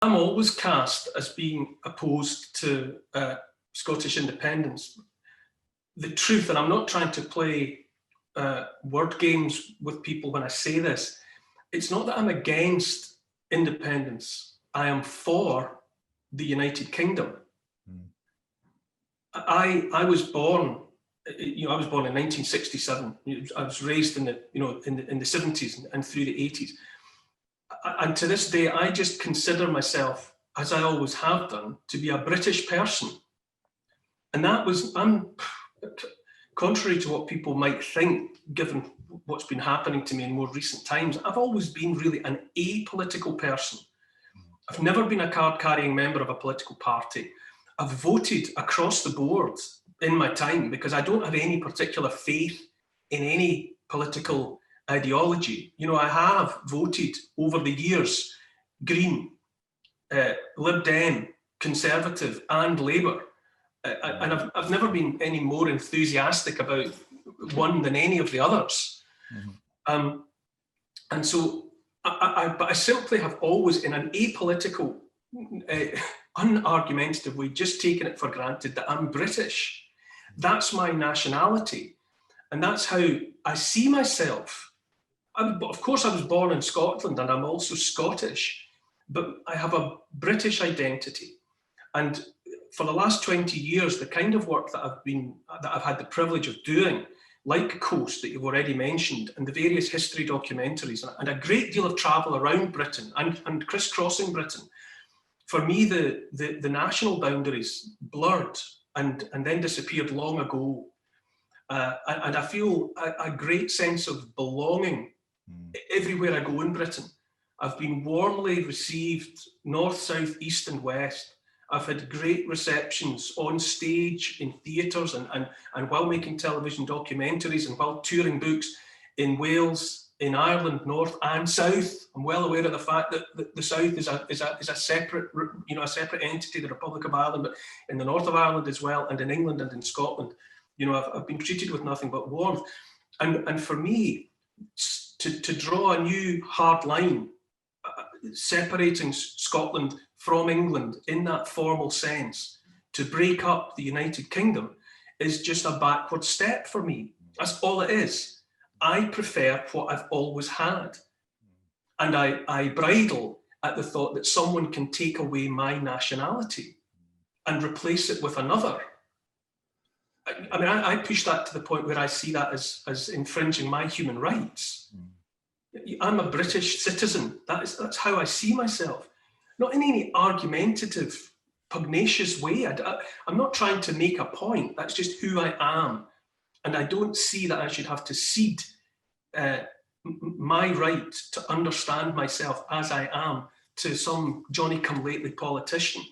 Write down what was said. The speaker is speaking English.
I'm always cast as being opposed to Scottish independence. The truth, and I'm not trying to play word games with people when I say this, it's not that I'm against independence. I am for the United Kingdom. I was born, I was born in 1967. I was raised in the, in the 70s and through the 80s. And to this day, I just consider myself, as I always have done, to be a British person. And that was, contrary to what people might think, given what's been happening to me in more recent times, I've always been really an apolitical person. I've never been a card-carrying member of a political party. I've voted across the board in my time because I don't have any particular faith in any political ideology. I have voted over the years Green, Lib Dem, Conservative and Labour. And I've never been any more enthusiastic about one than any of the others. And so but I simply have always, in an apolitical, unargumentative way, just taken it for granted that I'm British. That's my nationality. And that's how I see myself. Of course, I was born in Scotland and I'm also Scottish, but I have a British identity. And for the last 20 years, the kind of work that I've had the privilege of doing, like Coast that you've already mentioned, and the various history documentaries, and a great deal of travel around Britain and crisscrossing Britain, for me, the national boundaries blurred and then disappeared long ago. And I feel a great sense of belonging everywhere I go in Britain. I've been warmly received north, south, east and west. I've had great receptions on stage, in theatres and while making television documentaries and while touring books in Wales, in Ireland, north and south. I'm well aware of the fact that the south is a separate, a separate entity, the Republic of Ireland, but in the north of Ireland as well, and in England and in Scotland, I've been treated with nothing but warmth. And for me, to draw a new hard line, separating Scotland from England in that formal sense, to break up the United Kingdom, is just a backward step for me. That's all it is. I prefer what I've always had. And I bridle at the thought that someone can take away my nationality and replace it with another. I mean, I push that to the point where I see that as infringing my human rights. I'm a British citizen. That's how I see myself. Not in any argumentative, pugnacious way. I'm not trying to make a point. That's just who I am. And I don't see that I should have to cede my right to understand myself as I am to some Johnny-come-lately politician.